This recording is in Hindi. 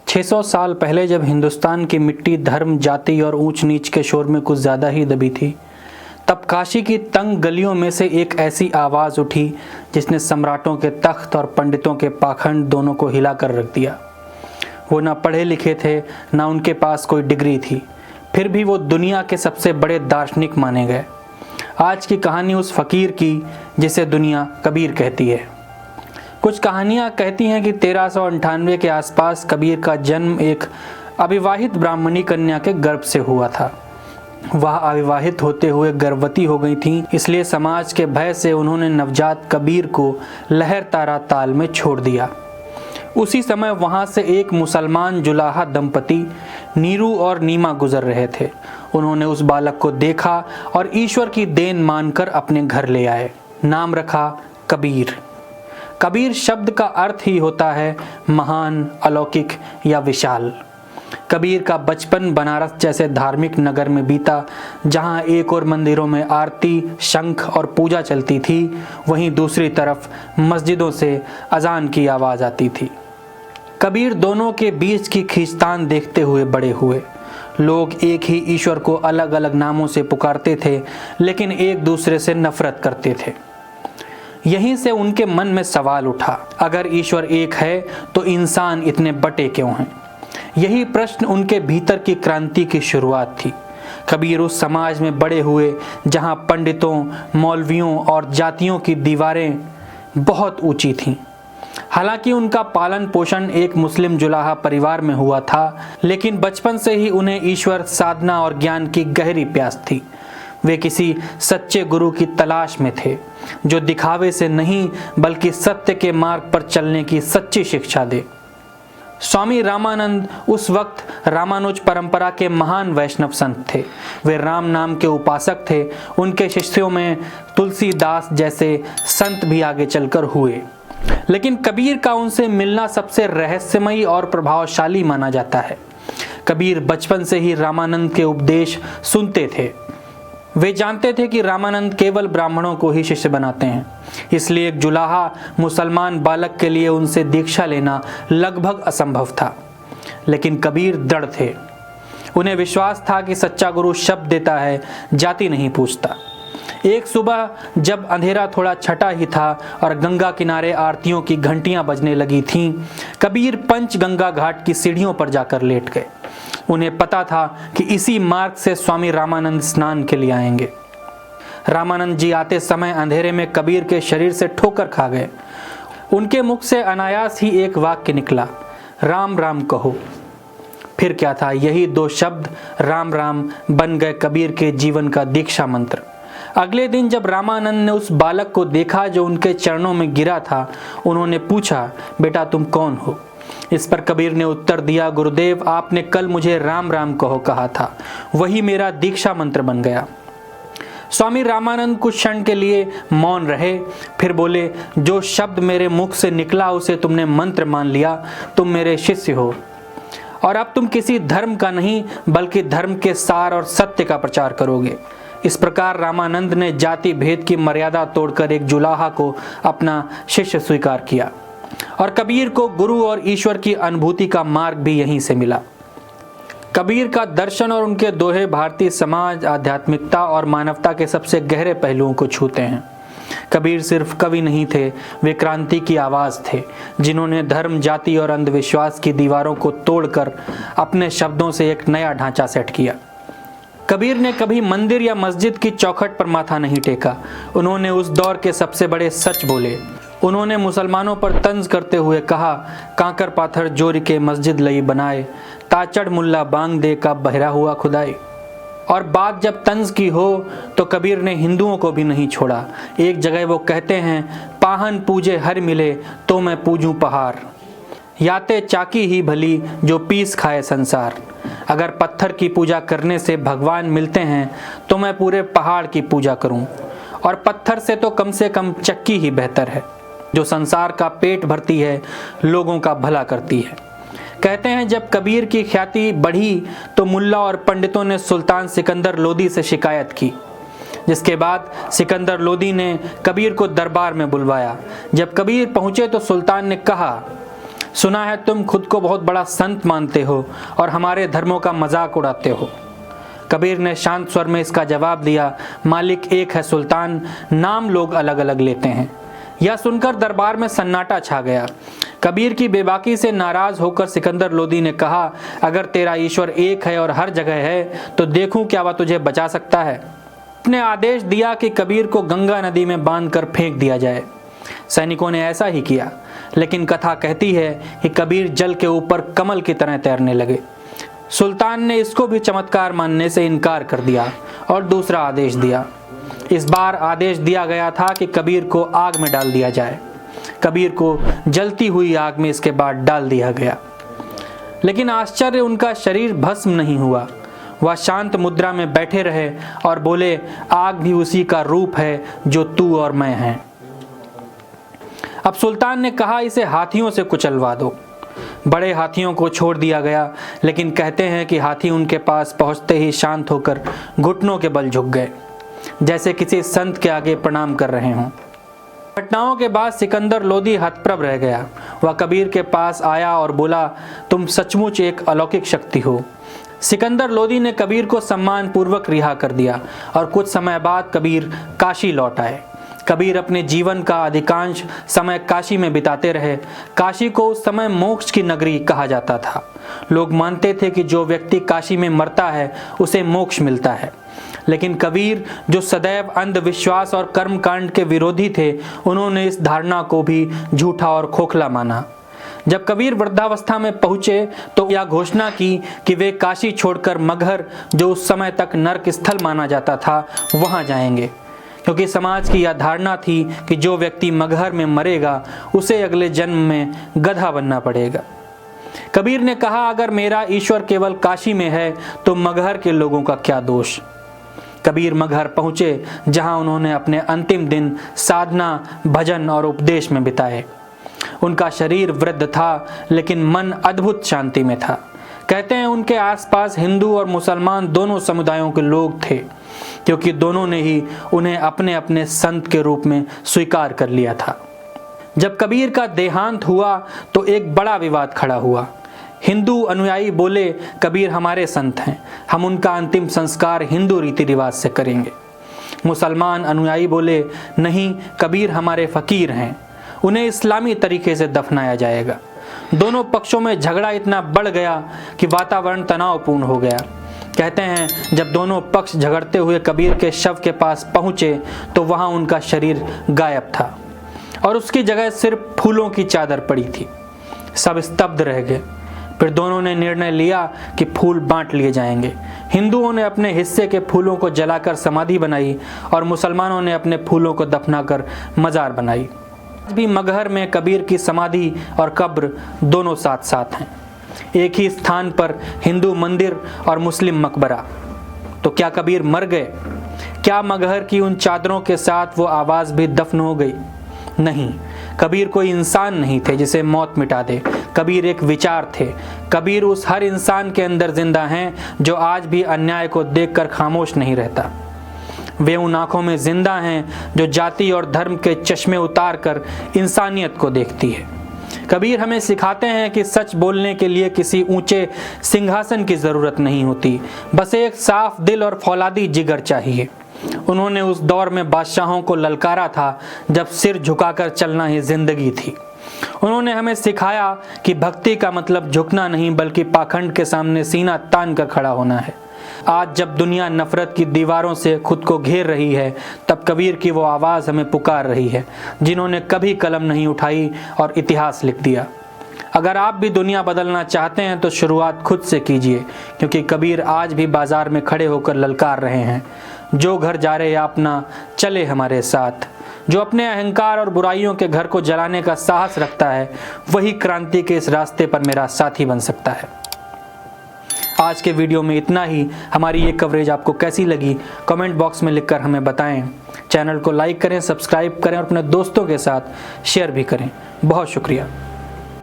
600 साल पहले जब हिंदुस्तान की मिट्टी धर्म, जाति और ऊंच नीच के शोर में कुछ ज़्यादा ही दबी थी, तब काशी की तंग गलियों में से एक ऐसी आवाज़ उठी जिसने सम्राटों के तख्त और पंडितों के पाखंड दोनों को हिला कर रख दिया। वो ना पढ़े लिखे थे, ना उनके पास कोई डिग्री थी, फिर भी वो दुनिया के सबसे बड़े दार्शनिक माने गए। आज की कहानी उस फ़कीर की जिसे दुनिया कबीर कहती है। कुछ कहानियाँ कहती हैं कि 1398 के आसपास कबीर का जन्म एक अविवाहित ब्राह्मणी कन्या के गर्भ से हुआ था। वह अविवाहित होते हुए गर्भवती हो गई थीं, इसलिए समाज के भय से उन्होंने नवजात कबीर को लहर तारा ताल में छोड़ दिया। उसी समय वहाँ से एक मुसलमान जुलाहा दंपति नीरू और नीमा गुजर रहे थे। उन्होंने उस बालक को देखा और ईश्वर की देन मानकर अपने घर ले आए। नाम रखा कबीर। कबीर शब्द का अर्थ ही होता है महान, अलौकिक या विशाल। कबीर का बचपन बनारस जैसे धार्मिक नगर में बीता, जहां एक और मंदिरों में आरती, शंख और पूजा चलती थी, वहीं दूसरी तरफ मस्जिदों से अजान की आवाज़ आती थी। कबीर दोनों के बीच की खींचतान देखते हुए बड़े हुए। लोग एक ही ईश्वर को अलग अलग नामों से पुकारते थे, लेकिन एक दूसरे से नफरत करते थे। यहीं से उनके मन में सवाल उठा, अगर ईश्वर एक है तो इंसान इतने बटे क्यों हैं? यही प्रश्न उनके भीतर की क्रांति की शुरुआत थी। कबीर उस समाज में बड़े हुए जहां पंडितों, मौलवियों और जातियों की दीवारें बहुत ऊंची थीं। हालांकि उनका पालन पोषण एक मुस्लिम जुलाहा परिवार में हुआ था, लेकिन बचपन से ही उन्हें ईश्वर, साधना और ज्ञान की गहरी प्यास थी। वे किसी सच्चे गुरु की तलाश में थे, जो दिखावे से नहीं बल्कि सत्य के मार्ग पर चलने की सच्ची शिक्षा दे। स्वामी रामानंद उस वक्त रामानुज परंपरा के महान वैष्णव संत थे। वे राम नाम के उपासक थे। उनके शिष्यों में तुलसीदास जैसे संत भी आगे चलकर हुए, लेकिन कबीर का उनसे मिलना सबसे रहस्यमयी और प्रभावशाली माना जाता है। कबीर बचपन से ही रामानंद के उपदेश सुनते थे। वे जानते थे कि रामानंद केवल ब्राह्मणों को ही शिष्य बनाते हैं, इसलिए एक जुलाहा मुसलमान बालक के लिए उनसे दीक्षा लेना लगभग असंभव था। लेकिन कबीर दृढ़ थे। उन्हें विश्वास था कि सच्चा गुरु शब्द देता है, जाति नहीं पूछता। एक सुबह जब अंधेरा थोड़ा छटा ही था और गंगा किनारे आरतियों की घंटियां बजने लगी थीं, कबीर पंचगंगा घाट की सीढ़ियों पर जाकर लेट गए। उन्हें पता था कि इसी मार्ग से स्वामी रामानंद स्नान के लिए आएंगे। रामानंद जी आते समय अंधेरे में कबीर के शरीर से ठोकर खा गए। उनके मुख से अनायास ही एक वाक्य निकला, राम राम कहो। फिर क्या था, यही दो शब्द राम राम बन गए कबीर के जीवन का दीक्षा मंत्र। अगले दिन जब रामानंद ने उस बालक को देखा जो उनके चरणों में गिरा था, उन्होंने पूछा, बेटा तुम कौन हो? इस पर कबीर ने उत्तर दिया, गुरुदेव आपने कल मुझे राम राम कहो कहा था, वही मेरा दीक्षा मंत्र बन गया। स्वामी रामानंद कुछ क्षण के लिए मौन रहे, फिर बोले, जो शब्द मेरे मुख से निकला उसे तुमने मंत्र मान लिया, तुम मेरे शिष्य हो और अब तुम किसी धर्म का नहीं बल्कि धर्म के सार और सत्य का प्रचार करोगे। इस प्रकार रामानंद ने जाति भेद की मर्यादा तोड़कर एक जुलाहा को अपना शिष्य स्वीकार किया और कबीर को गुरु और ईश्वर की अनुभूति का मार्ग भी यहीं से मिला। कबीर का दर्शन और उनके दोहे भारतीय समाज, आध्यात्मिकता और मानवता के सबसे गहरे पहलुओं को छूते हैं। कबीर सिर्फ कवि नहीं थे, वे क्रांति की आवाज़ थे, जिन्होंने धर्म, जाति और अंधविश्वास की दीवारों को तोड़कर अपने शब्दों से एक नया ढांचा सेट किया। कबीर ने कभी मंदिर या मस्जिद की चौखट पर माथा नहीं टेका। उन्होंने उस दौर के सबसे बड़े सच बोले। उन्होंने मुसलमानों पर तंज करते हुए कहा, कांकर पाथर जोर के मस्जिद लई बनाए, ताचड़ मुल्ला बांग दे का बहरा हुआ खुदाई। और बात जब तंज की हो तो कबीर ने हिंदुओं को भी नहीं छोड़ा। एक जगह वो कहते हैं, पाहन पूजे हर मिले तो मैं पूजूं पहाड़, याते चाकी ही भली जो पीस खाए संसार। अगर पत्थर की पूजा करने से भगवान मिलते हैं तो मैं पूरे पहाड़ की पूजा करूं, और पत्थर से तो कम से कम चक्की ही बेहतर है, जो संसार का पेट भरती है, लोगों का भला करती है। कहते हैं जब कबीर की ख्याति बढ़ी तो मुल्ला और पंडितों ने सुल्तान सिकंदर लोदी से शिकायत की, जिसके बाद सिकंदर लोदी ने कबीर को दरबार में बुलवाया। जब कबीर पहुंचे तो सुल्तान ने कहा, सुना है तुम खुद को बहुत बड़ा संत मानते हो और हमारे धर्मों का मजाक उड़ाते हो। कबीर ने शांत स्वर में इसका जवाब दिया, मालिक एक है सुल्तान, नाम लोग अलग अलग लेते हैं। यह सुनकर दरबार में सन्नाटा छा गया। कबीर की बेबाकी से नाराज होकर सिकंदर लोदी ने कहा, अगर तेरा ईश्वर एक है और हर जगह है तो देखूं क्या वह तुझे बचा सकता है। उसने आदेश दिया कि कबीर को गंगा नदी में बांधकर फेंक दिया जाए। सैनिकों ने ऐसा ही किया, लेकिन कथा कहती है कि कबीर जल के ऊपर कमल की तरह तैरने लगे। सुल्तान ने इसको भी चमत्कार मानने से इनकार कर दिया और दूसरा आदेश दिया। इस बार आदेश दिया गया था कि कबीर को आग में डाल दिया जाए। कबीर को जलती हुई आग में इसके बाद डाल दिया गया, लेकिन आश्चर्य, उनका शरीर भस्म नहीं हुआ। वह शांत मुद्रा में बैठे रहे और बोले, आग भी उसी का रूप है जो तू और मैं हैं। अब सुल्तान ने कहा, इसे हाथियों से कुचलवा दो। बड़े हाथियों को छोड़ दिया गया, लेकिन कहते हैं कि हाथी उनके पास पहुंचते ही शांत होकर घुटनों के बल झुक गए, जैसे किसी संत के आगे प्रणाम कर रहे हों। घटनाओं के बाद सिकंदर लोदी हतप्रभ रह गया। वह कबीर के पास आया और बोला, तुम सचमुच एक अलौकिक शक्ति हो। सिकंदर लोदी ने कबीर को सम्मान पूर्वक रिहा कर दिया और कुछ समय बाद कबीर काशी लौट आए। कबीर अपने जीवन का अधिकांश समय काशी में बिताते रहे। काशी को उस समय मोक्ष की नगरी कहा जाता था। लोग मानते थे कि जो व्यक्ति काशी में मरता है उसे मोक्ष मिलता है। लेकिन कबीर, जो सदैव अंधविश्वास और कर्मकांड के विरोधी थे, उन्होंने इस धारणा को भी झूठा और खोखला माना। जब कबीर वृद्धावस्था में पहुंचे तो यह घोषणा की कि वे काशी छोड़कर मगहर, जो उस समय तक नरक स्थल माना जाता था, वहां जाएंगे, क्योंकि समाज की यह धारणा थी कि जो व्यक्ति मगहर में मरेगा उसे अगले जन्म में गधा बनना पड़ेगा। कबीर ने कहा, अगर मेरा ईश्वर केवल काशी में है तो मगहर के लोगों का क्या दोष। कबीर मगहर पहुंचे, जहां उन्होंने अपने अंतिम दिन साधना, भजन और उपदेश में बिताए। उनका शरीर वृद्ध था, लेकिन मन अद्भुत शांति में था। कहते हैं उनके आसपास हिंदू और मुसलमान दोनों समुदायों के लोग थे, क्योंकि दोनों ने ही उन्हें अपने अपने संत के रूप में स्वीकार कर लिया था। जब कबीर का देहांत हुआ तो एक बड़ा विवाद खड़ा हुआ। हिंदू अनुयायी बोले, कबीर हमारे संत हैं, हम उनका अंतिम संस्कार हिंदू रीति रिवाज से करेंगे। मुसलमान अनुयायी बोले, नहीं, कबीर हमारे फकीर हैं, उन्हें इस्लामी तरीके से दफनाया जाएगा। दोनों पक्षों में झगड़ा इतना बढ़ गया कि वातावरण तनावपूर्ण हो गया। कहते हैं जब दोनों पक्ष झगड़ते हुए कबीर के शव के पास पहुंचे तो वहां उनका शरीर गायब था और उसकी जगह सिर्फ फूलों की चादर पड़ी थी। सब स्तब्ध रह गए। फिर दोनों ने निर्णय लिया कि फूल बांट लिए जाएंगे। हिंदुओं ने अपने हिस्से के फूलों को जलाकर समाधि बनाई और मुसलमानों ने अपने फूलों को दफनाकर मजार बनाई। आज भी मगहर में कबीर की समाधि और कब्र दोनों साथ साथ हैं, एक ही स्थान पर हिंदू मंदिर और मुस्लिम मकबरा। तो क्या कबीर मर गए? क्या मगहर की उन चादरों के साथ वो आवाज़ भी दफन हो गई? नहीं, कबीर कोई इंसान नहीं थे जिसे मौत मिटा दे। कबीर एक विचार थे। कबीर उस हर इंसान के अंदर जिंदा हैं जो आज भी अन्याय को देखकर खामोश नहीं रहता। वे उन आंखों में जिंदा हैं जो जाति और धर्म के चश्मे उतार कर इंसानियत को देखती है। कबीर हमें सिखाते हैं कि सच बोलने के लिए किसी ऊंचे सिंहासन की जरूरत नहीं होती, बस एक साफ दिल और फौलादी जिगर चाहिए। उन्होंने उस दौर में बादशाहों को ललकारा था जब सिर झुकाकर चलना ही जिंदगी थी। उन्होंने हमें सिखाया कि भक्ति का मतलब झुकना नहीं बल्कि पाखंड के सामने सीना तान कर खड़ा होना है। आज जब दुनिया नफरत की दीवारों से खुद को घेर रही है, तब कबीर की वो आवाज़ हमें पुकार रही है जिन्होंने कभी कलम नहीं उठाई और इतिहास लिख दिया। अगर आप भी दुनिया बदलना चाहते हैं तो शुरुआत खुद से कीजिए, क्योंकि कबीर आज भी बाजार में खड़े होकर ललकार रहे हैं, जो घर जा रहे अपना चले हमारे साथ। जो अपने अहंकार और बुराइयों के घर को जलाने का साहस रखता है, वही क्रांति के इस रास्ते पर मेरा साथी बन सकता है। आज के वीडियो में इतना ही। हमारी ये कवरेज आपको कैसी लगी कमेंट बॉक्स में लिखकर हमें बताएं। चैनल को लाइक करें, सब्सक्राइब करें और अपने दोस्तों के साथ शेयर भी करें। बहुत शुक्रिया।